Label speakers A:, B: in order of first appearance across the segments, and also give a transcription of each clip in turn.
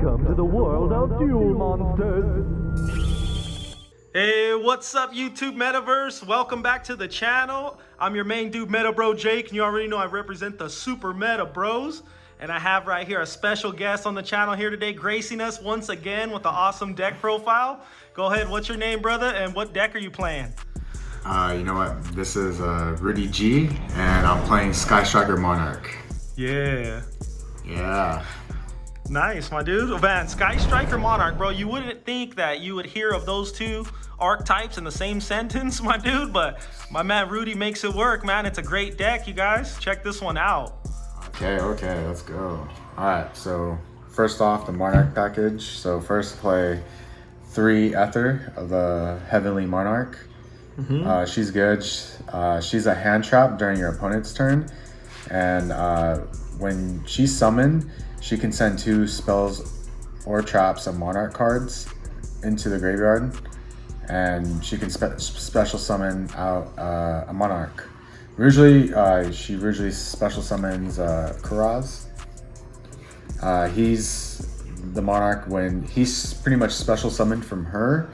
A: Welcome to the world of Duel Monsters.
B: Hey, what's up YouTube Metaverse? Welcome back to the channel. I'm your main dude, Meta Bro Jake, and you already know I represent the Super Meta Bros. And I have right here a special guest on the channel here today, gracing us once again with an awesome deck profile. Go ahead, what's your name, brother, and what deck are you playing?
C: You know what? This is Rudy G, and I'm playing Sky Striker Monarch.
B: Yeah.
C: Yeah.
B: Nice, my dude. Oh, man, Sky Striker Monarch, bro. You wouldn't think that you would hear of those two archetypes in the same sentence, my dude, but my man Rudy makes it work, man. It's a great deck, you guys. Check this one out.
C: Okay, let's go. All right, so first off, the Monarch Package. So first play 3 Ether of the Heavenly Monarch. She's good. She's a hand trap during your opponent's turn, and when she's summoned, she can send 2 spells or traps of Monarch cards into the graveyard, and she can special summon out a Monarch. Usually, she special summons Kuraz. He's the Monarch when he's pretty much special summoned from her,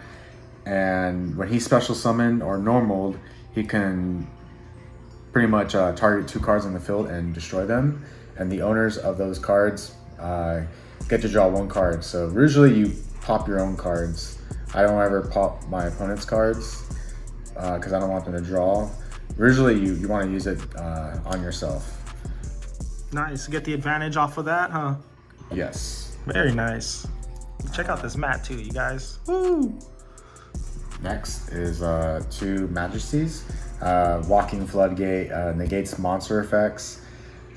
C: and when he's special summoned or normaled, he can pretty much target 2 cards on the field and destroy them, and the owners of those cards get to draw 1 card. So usually you pop your own cards. I don't ever pop my opponent's cards because I don't want them to draw. Usually you want to use it on yourself.
B: Nice. Get the advantage off of that, huh?
C: Yes.
B: Very nice. Check out this mat too, you guys. Woo!
C: Next is 2 Majesties. Walking Floodgate negates monster effects,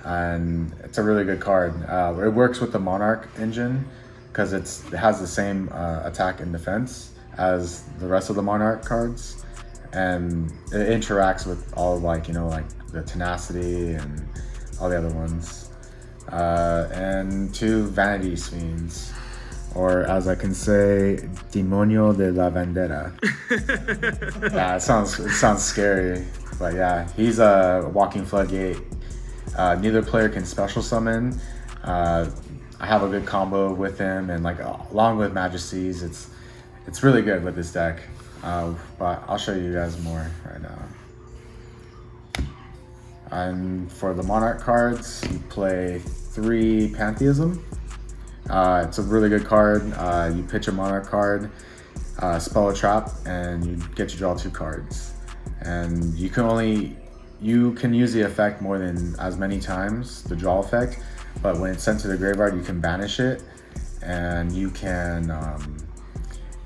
C: and it's a really good card. It works with the Monarch engine because it has the same attack and defense as the rest of the Monarch cards, and it interacts with all like the tenacity and all the other ones. And 2 Vanity Fiends, or as I can say, Demonio de la Vendetta. Yeah, it sounds scary, but yeah, he's a walking floodgate. Neither player can special summon. I have a good combo with him, and along with Majesties, it's really good with this deck. But I'll show you guys more right now. And for the Monarch cards, you play 3 Pantheism. It's a really good card. You pitch a Monarch card, spell a trap, and you get to draw 2 cards. And you can use the effect more than as many times, the draw effect, but when it's sent to the graveyard, you can banish it, and you can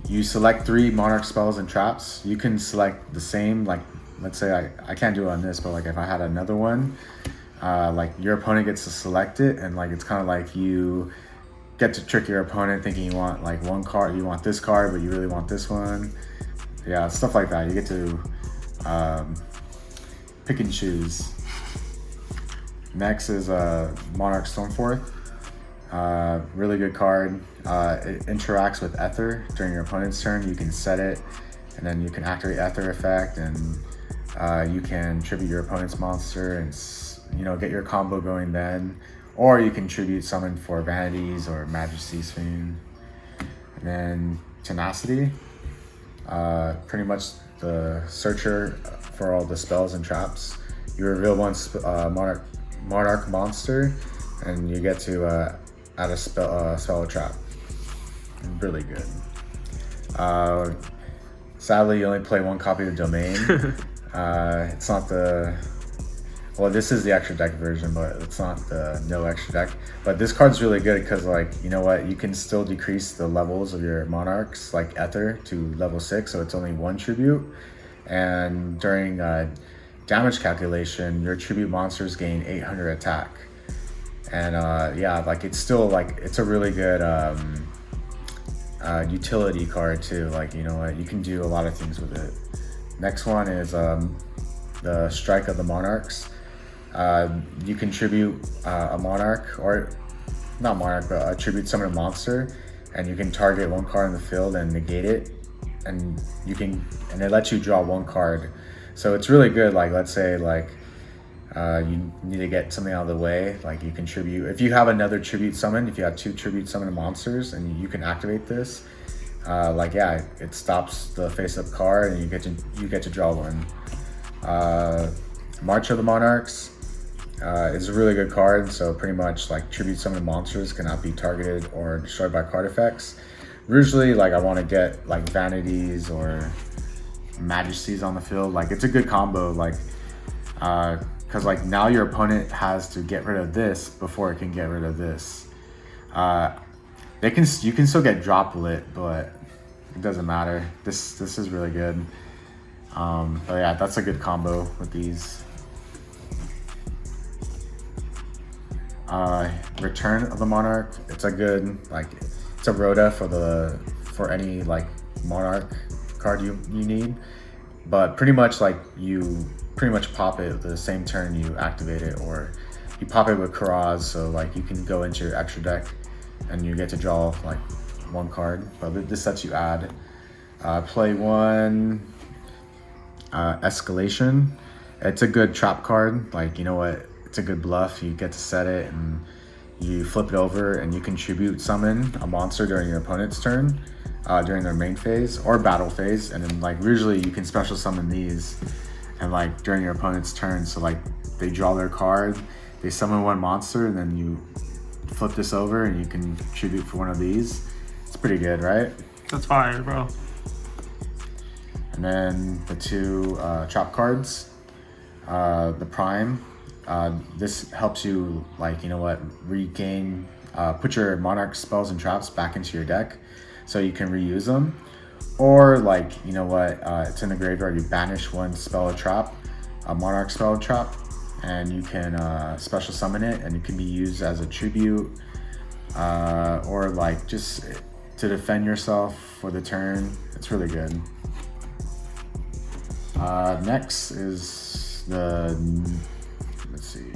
C: you select 3 Monarch spells and traps. You can select the same, let's say I can't do it on this, but if I had another one, your opponent gets to select it, and it's kind of like you get to trick your opponent thinking you want 1 card, you want this card, but you really want this one. Yeah, stuff like that. You get to pick and choose. Next is Monarch Stone. Really good card. It interacts with Ether during your opponent's turn. You can set it, and then you can activate Ether effect, and you can tribute your opponent's monster and get your combo going then. Or you can tribute summon for Vanities or Majesty's Fiend. And then Tenacity, pretty much the searcher for all the spells and traps. You reveal 1 Monarch monster, and you get to add a spell or trap. Really good. Sadly, you only play 1 copy of Domain. It's not the... Well, this is the extra deck version, but it's not the no extra deck. But this card's really good because, you know what? You can still decrease the levels of your Monarchs, like Ether, to level 6, so it's only 1 tribute. And during damage calculation, your tribute monsters gain 800 attack. And yeah, it's still it's a really good utility card too. You know what? You can do a lot of things with it. Next one is the Strike of the Monarchs. You can tribute a Monarch, or not Monarch, but a tribute summon a monster, and you can target 1 card in the field and negate it, and it lets you draw 1 card. So it's really good. Let's say You need to get something out of the way, like you can tribute. If you have another tribute summon, if you have 2 tribute summon monsters and you can activate this, like yeah, it stops the face-up card and you get to draw one. March of the Monarchs is a really good card, so pretty much like tribute summon monsters cannot be targeted or destroyed by card effects. Usually like I want to get like Vanities or Majesties on the field. Like it's a good combo, like because like now your opponent has to get rid of this before it can get rid of this. You can still get Droplet, but it doesn't matter. This is really good. But yeah, that's a good combo with these. Return of the Monarch. It's a good, like, it's a Rhoda for any like Monarch card you need. But pretty much like you pretty much pop it the same turn you activate it, or you pop it with Karaz, so like you can go into your extra deck and you get to draw like 1 card. But this lets you add. Play 1 Escalation. It's a good trap card. Like, you know what? It's a good bluff. You get to set it and you flip it over and you can tribute summon a monster during your opponent's turn, during their main phase or battle phase. And then like usually you can special summon these and like during your opponent's turn. So like they draw their card, they summon 1 monster, and then you flip this over and you can tribute for one of these. It's pretty good, right?
B: That's fire, bro.
C: And then the 2 trap cards, the Prime. This helps you, like, you know what, regain, put your Monarch spells and traps back into your deck so you can reuse them. Or like, you know what, it's in the graveyard, you banish 1 spell or trap, a Monarch spell or trap, and you can special summon it, and it can be used as a tribute, or like just to defend yourself for the turn. It's really good. Next is the, let's see.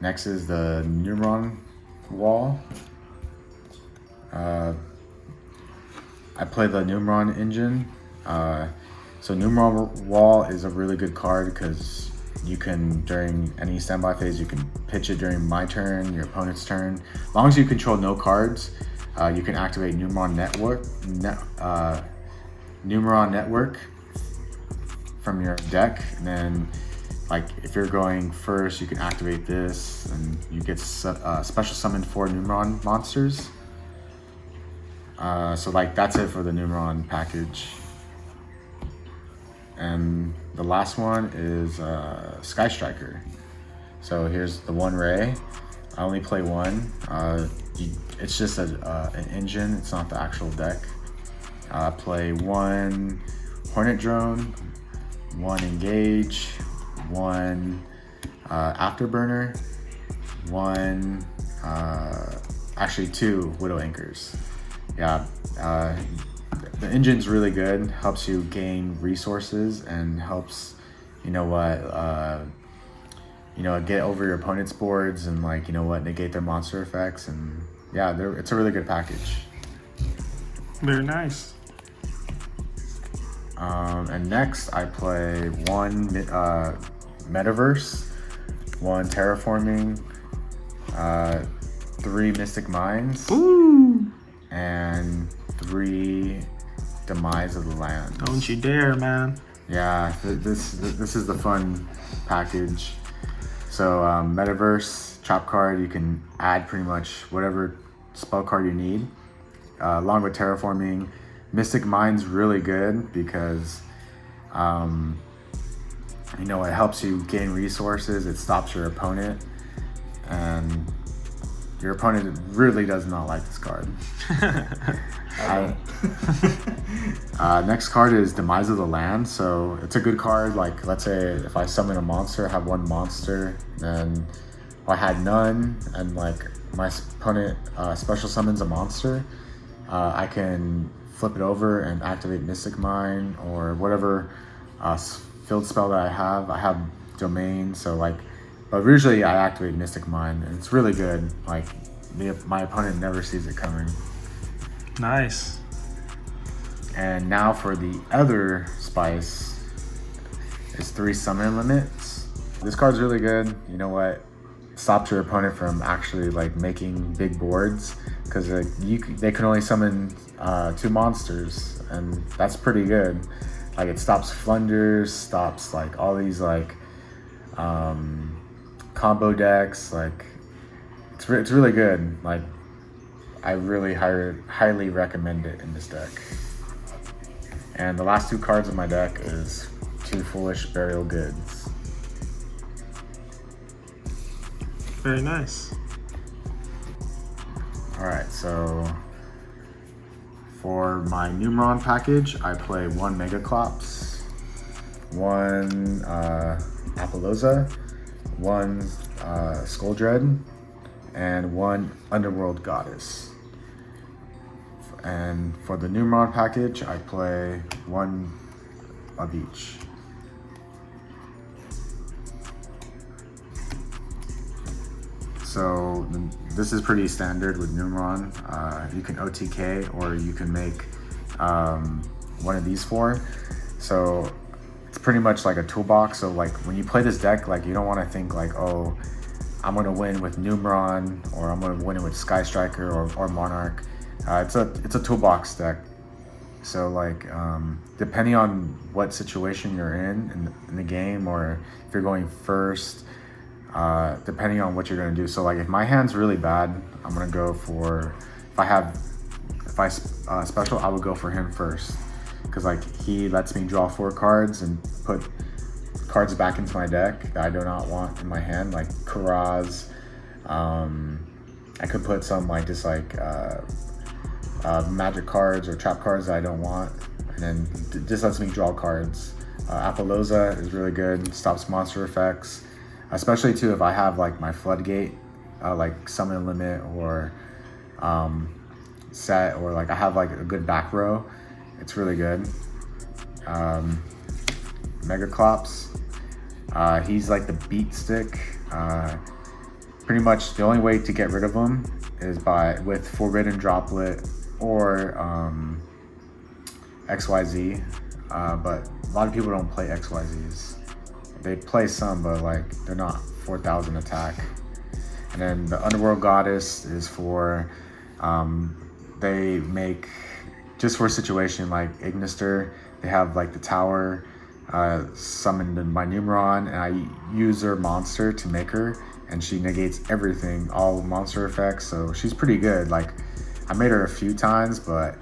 C: Next is the Neuron Wall. I play the Numeron engine. So Neuron Wall is a really good card because you can, during any standby phase, you can pitch it during my turn, your opponent's turn. As long as you control no cards, you can activate Neuron Network from your deck, and then like if you're going first, you can activate this, and you get special summon 4 Neuron monsters. So like that's it for the Neuron package. And the last one is Sky Striker. So here's the 1 ray. I only play 1. It's just an engine, it's not the actual deck. Play 1 Hornet Drone, 1 Engage, 1 Afterburner, 1, actually 2 Widow Anchors. Yeah, the engine's really good, helps you gain resources and helps, you know what, get over your opponent's boards and, like, you know what, negate their monster effects. And yeah, it's a really good package.
B: Very nice.
C: And next I play 1 Metaverse, 1 Terraforming, 3 Mystic Mines.
B: Ooh.
C: And 3 Demise of the Land.
B: Don't you dare, man.
C: Yeah, this is the fun package. So Metaverse trap card, you can add pretty much whatever spell card you need, along with Terraforming. Mystic Mind's really good because you know, it helps you gain resources, it stops your opponent, and your opponent really does not like this card. Next card is Demise of the Land. So it's a good card. Like, let's say if I summon a monster, I have 1 monster, then I had none, and like my opponent special summons a monster, I can flip it over and activate Mystic Mine or whatever field spell that I have. I have Domain, so like, but usually I activate Mystic Mine, and it's really good. Like, my opponent never sees it coming.
B: Nice.
C: And now for the other spice, is 3 summon limits. This card's really good. You know what? Stops your opponent from actually like making big boards, because they can only summon 2 monsters, and that's pretty good. Like it stops flungers, stops like all these like combo decks. Like it's really good. Like I really highly recommend it in this deck. And the last 2 cards in my deck is 2 Foolish Burial Goods.
B: Very nice.
C: All right, so for my Neuron package, I play 1 Megaclops, 1 Apollousa, 1 Skull Dread, and 1 Underworld Goddess. And for the Neuron package, I play 1 of each. So this is pretty standard with Neuron. You can OTK, or you can make one of these 4. So it's pretty much like a toolbox. So like when you play this deck, like you don't want to think like, oh, I'm gonna win with Numeron, or I'm gonna win with Sky Striker or Monarch. It's a toolbox deck. So like depending on what situation you're in the game, or if you're going first, depending on what you're gonna do. So like if my hand's really bad, I'm gonna go for, if I special, I would go for him first, because like he lets me draw 4 cards and put cards back into my deck that I do not want in my hand, like Karaz. I could put some like just like magic cards or trap cards that I don't want, and then just lets me draw cards. Apollousa is really good, stops monster effects, especially too if I have like my Floodgate, like summon limit or set, or like I have like a good back row. It's really good. Megaclops, he's like the beat stick. Pretty much the only way to get rid of him is with Forbidden Droplet or XYZ, but a lot of people don't play XYZs. They play some, but like they're not 4,000 attack. And then the Underworld Goddess is for, they make, just for a situation like Ignister, they have like the tower summoned by Numeron, and I use her monster to make her, and she negates everything, all monster effects. So she's pretty good. Like I made her a few times, but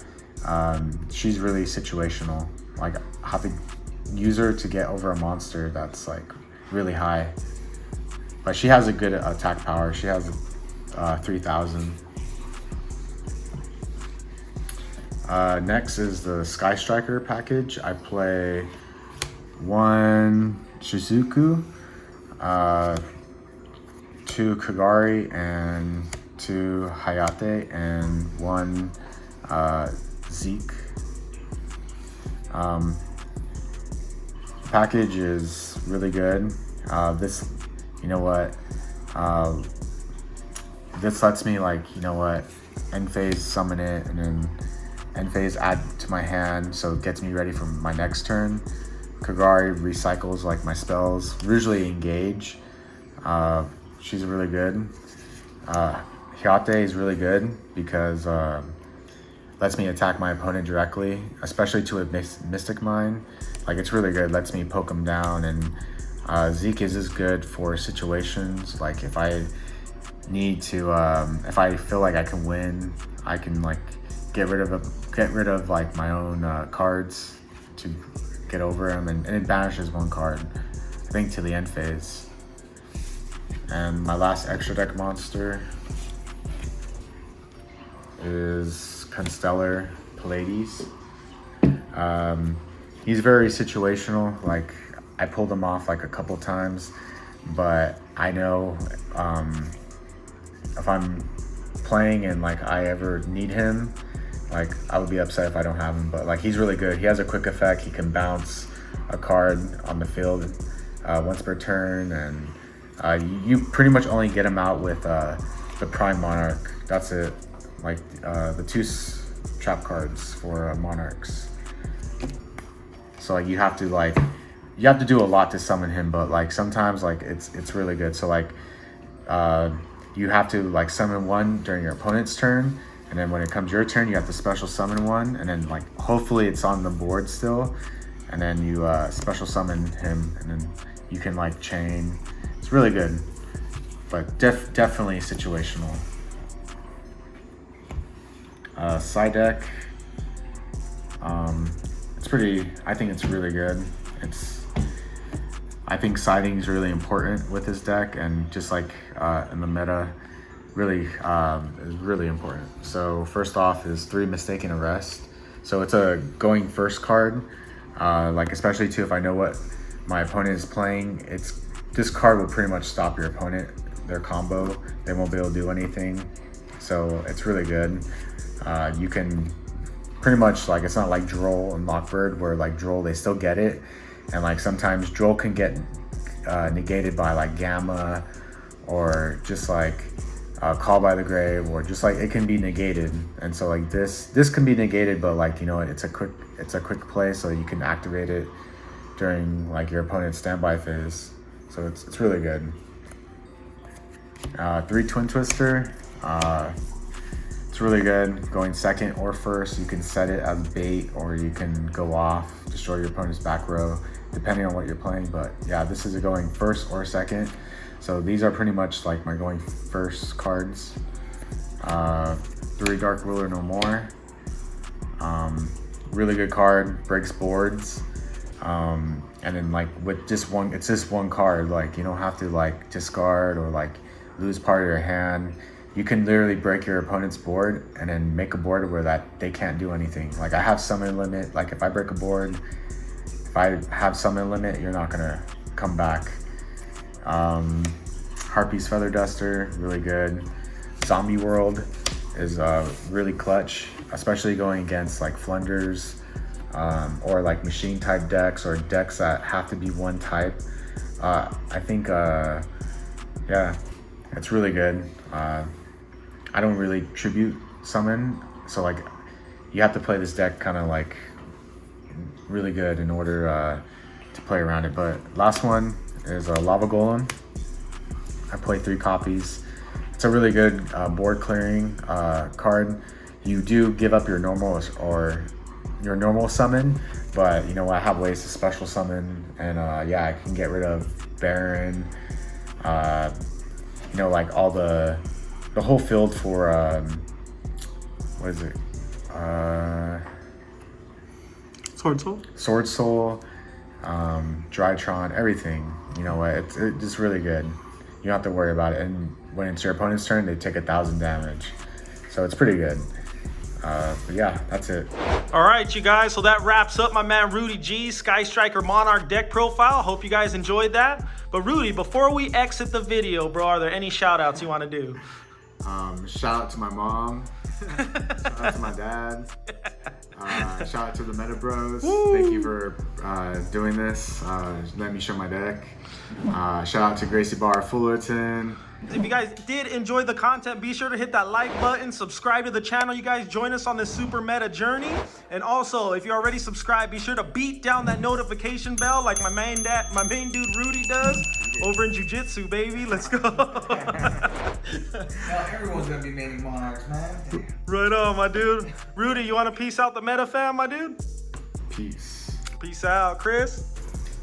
C: she's really situational. Like I have to use her to get over a monster that's like really high, but she has a good attack power. She has 3,000. Next is the Sky Striker package. I play 1 Shizuku, 2 Kagari, and 2 Hayate, and 1 Zeke. Package is really good. This, you know what, this lets me like, you know what, end phase summon it, and then end phase add to my hand, so it gets me ready for my next turn. Kagari recycles like my spells, usually engage. She's really good. Hayate is really good because lets me attack my opponent directly, especially to a Mystic Mine. Like it's really good, lets me poke him down. And Zeke is good for situations like if I need to, if I feel like I can win, I can like get rid of like my own cards to get over him, and it banishes 1 card, I think, to the end phase. And my last extra deck monster is Constellar Pallades. He's very situational. Like I pulled him off like a couple times, but I know if I'm playing and like I ever need him, like I would be upset if I don't have him. But like he's really good. He has a quick effect. He can bounce a card on the field once per turn, and you pretty much only get him out with the Prime Monarch. That's it. Like the 2 trap cards for Monarchs. So like you have to like you have to do a lot to summon him, but like sometimes like it's really good. So like you have to like summon one during your opponent's turn, and then when it comes your turn, you have to special summon one, and then like hopefully it's on the board still, and then you special summon him, and then you can like chain. It's really good, but definitely situational. Side deck, it's pretty, I think it's really good. I think siding is really important with this deck, and just like in the meta, really is really important. So first off is 3 Mistaken Arrest. So it's a going first card, like especially too if I know what my opponent is playing. This card will pretty much stop your opponent, their combo. They won't be able to do anything. So it's really good. You can pretty much, like, it's not like Droll and Lockbird where like Droll, they still get it. And like sometimes Droll can get negated by like Gamma, or just like Call by the Grave, or just like it can be negated. And so like this can be negated, but like, you know, it's a quick play, so you can activate it during like your opponent's standby phase. So it's really good. 3 Twin Twister. It's really good going second or first. You can set it as bait, or you can go off, destroy your opponent's back row, depending on what you're playing. But yeah, this is a going first or second. So these are pretty much like my going first cards. 3 Dark Ruler No More. Really good card, breaks boards. And then like with just one, it's just one card. Like you don't have to like discard or like lose part of your hand. You can literally break your opponent's board and then make a board where that they can't do anything. Like I have summon limit. Like if I break a board, if I have summon limit, you're not gonna come back. Harpy's Feather Duster, really good. Zombie World is really clutch, especially going against like Flunders, or like machine type decks, or decks that have to be one type. I think yeah, it's really good. I don't really tribute summon, so like you have to play this deck kind of like really good in order to play around it. But last one is a Lava Golem. I play 3 copies. It's a really good board clearing card. You do give up your normal or your normal summon, but you know, I have ways to special summon, and yeah, I can get rid of Baron, you know, like all the whole field for what is it, Sword Soul, Drytron, everything. You know what, it's just really good. You don't have to worry about it, and when it's your opponent's turn, they take 1,000 damage, so it's pretty good. But yeah, that's it.
B: All right, you guys, so that wraps up my man Rudy G's Sky Striker Monarch deck profile. Hope you guys enjoyed that. But Rudy, before we exit the video, bro, are there any shout outs you want to do?
C: Shout out to my mom. Shout out to my dad. Shout out to the Meta Bros. Woo! Thank you for doing this. Let me show my deck. Shout out to Gracie Barr Fullerton.
B: If you guys did enjoy the content, be sure to hit that like button, subscribe to the channel. You guys join us on this super meta journey. And also, if you're already subscribed, be sure to beat down that notification bell like my main dude Rudy does over in Jiu-Jitsu, baby. Let's go.
D: Now everyone's gonna be naming Monarchs, man.
B: Right on, my dude. Rudy, you want to peace out the MetaFam, my dude?
C: Peace.
B: Peace out, Chris.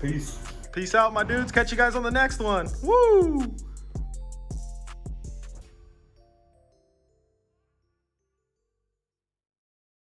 C: Peace.
B: Peace out, my dudes. Catch you guys on the next one. Woo!